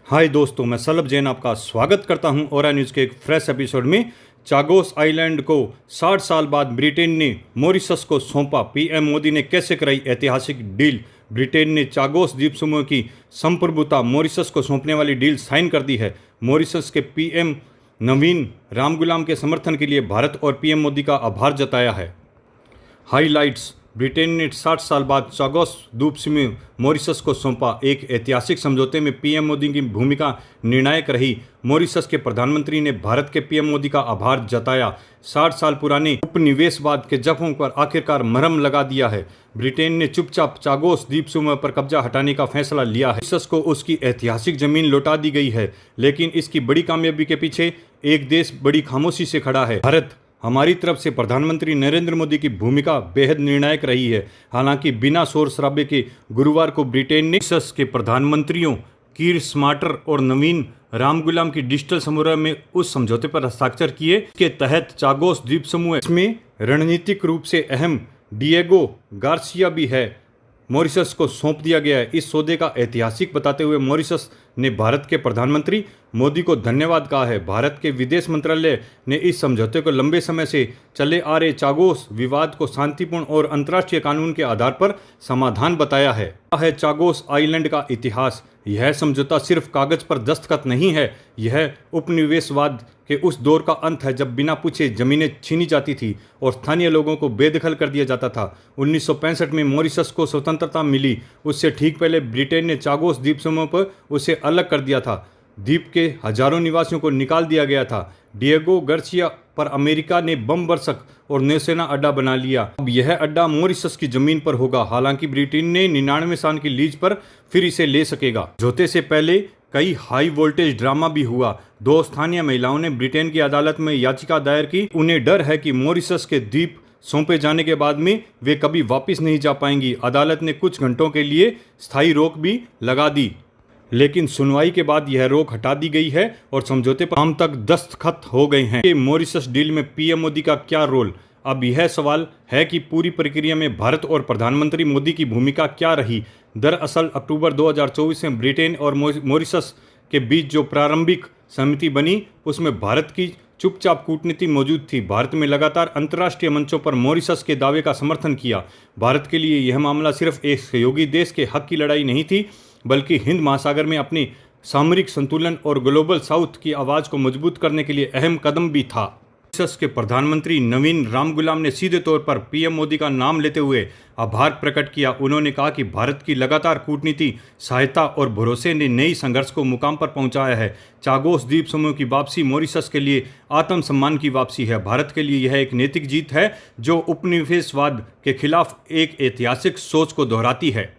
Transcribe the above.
हाय दोस्तों, मैं सलभ जैन आपका स्वागत करता हूं ओरा न्यूज़ के एक फ्रेश एपिसोड में। चागोस आइलैंड को 60 साल बाद ब्रिटेन ने मॉरिशस को सौंपा। पीएम मोदी ने कैसे कराई ऐतिहासिक डील। ब्रिटेन ने चागोस द्वीप समूह की संप्रभुता मॉरिशस को सौंपने वाली डील साइन कर दी है। मॉरिशस के पीएम नवीन रामगुलाम के समर्थन के लिए भारत और पीएम मोदी का आभार जताया है। हाइलाइट्स: ब्रिटेन ने 60 साल बाद चागोस द्वीप समूह मॉरिशस को सौंपा। एक ऐतिहासिक समझौते में पीएम मोदी की भूमिका निर्णायक रही। मॉरिशस के प्रधानमंत्री ने भारत के पीएम मोदी का आभार जताया। 60 साल पुराने उपनिवेशवाद के जख्मों पर आखिरकार मरहम लगा दिया है। ब्रिटेन ने चुपचाप चागोस द्वीप समूह पर कब्जा हटाने का फैसला लिया है। मॉरिशस को उसकी ऐतिहासिक जमीन लौटा दी गई है, लेकिन इसकी बड़ी कामयाबी के पीछे एक देश बड़ी खामोशी से खड़ा है, भारत। हमारी तरफ से प्रधानमंत्री नरेंद्र मोदी की भूमिका बेहद निर्णायक रही है। हालांकि बिना शोर शराबे के गुरुवार को ब्रिटेन ने मॉरिशस के प्रधानमंत्रियों कीर स्टारमर और नवीन रामगुलाम की डिजिटल समारोह में उस समझौते पर हस्ताक्षर किए। इसके तहत चागोस द्वीप समूह इसमें रणनीतिक रूप से अहम डिएगो गार्सिया भी है, मॉरिशस को सौंप दिया गया है। इस सौदे का ऐतिहासिक बताते हुए मॉरिशस ने भारत के प्रधानमंत्री मोदी को धन्यवाद कहा है। भारत के विदेश मंत्रालय ने इस समझौते को लंबे समय से चले आ रहे चागोस विवाद को शांतिपूर्ण और अंतर्राष्ट्रीय कानून के आधार पर समाधान बताया है। चागोस आइलैंड का इतिहास: यह समझौता सिर्फ कागज पर दस्तखत नहीं है, यह उपनिवेशवाद के उस दौर का अंत है जब बिना पूछे जमीनें छीनी जाती थी और स्थानीय लोगों को बेदखल कर दिया जाता था। 1965 में मॉरिशस को स्वतंत्रता मिली। उससे ठीक पहले ब्रिटेन ने चागोस द्वीप समूह पर उसे अलग कर दिया था। द्वीप के हजारों निवासियों को निकाल दिया गया था। डिएगो गार्सिया पर अमेरिका ने बम बरसक और नौसेना अड्डा बना लिया। अब यह अड्डा मॉरिशस की जमीन पर होगा। हालांकि ब्रिटेन ने 99 साल की लीज पर फिर इसे ले सकेगा। समझौते से पहले कई हाई वोल्टेज ड्रामा भी हुआ। 2 स्थानीय महिलाओं ने ब्रिटेन की अदालत में याचिका दायर की। उन्हें डर है कि मॉरिशस के द्वीप सौंपे जाने के बाद में वे कभी वापस नहीं जा पाएंगी। अदालत ने कुछ घंटों के लिए स्थायी रोक भी लगा दी, लेकिन सुनवाई के बाद यह रोक हटा दी गई है और समझौते पर शाम तक दस्तखत हो गए हैं। मॉरिशस डील में पीएम मोदी का क्या रोल? अब यह सवाल है कि पूरी प्रक्रिया में भारत और प्रधानमंत्री मोदी की भूमिका क्या रही। दरअसल अक्टूबर 2024 में ब्रिटेन और मॉरिशस के बीच जो प्रारंभिक समिति बनी, उसमें भारत की चुपचाप कूटनीति मौजूद थी। भारत में लगातार अंतर्राष्ट्रीय मंचों पर मॉरिशस के दावे का समर्थन किया। भारत के लिए यह मामला सिर्फ एक सहयोगी देश के हक की लड़ाई नहीं थी, बल्कि हिंद महासागर में अपने सामरिक संतुलन और ग्लोबल साउथ की आवाज़ को मजबूत करने के लिए अहम कदम भी था। मॉरिशस के प्रधानमंत्री नवीन रामगुलाम ने सीधे तौर पर पीएम मोदी का नाम लेते हुए आभार प्रकट किया। उन्होंने कहा कि भारत की लगातार कूटनीति, सहायता और भरोसे ने नई संघर्ष को मुकाम पर पहुंचाया है। चागोस द्वीप समूह की वापसी मॉरिशस के लिए आत्मसम्मान की वापसी है। भारत के लिए यह एक नैतिक जीत है जो उपनिवेशवाद के खिलाफ एक ऐतिहासिक सोच को दोहराती है।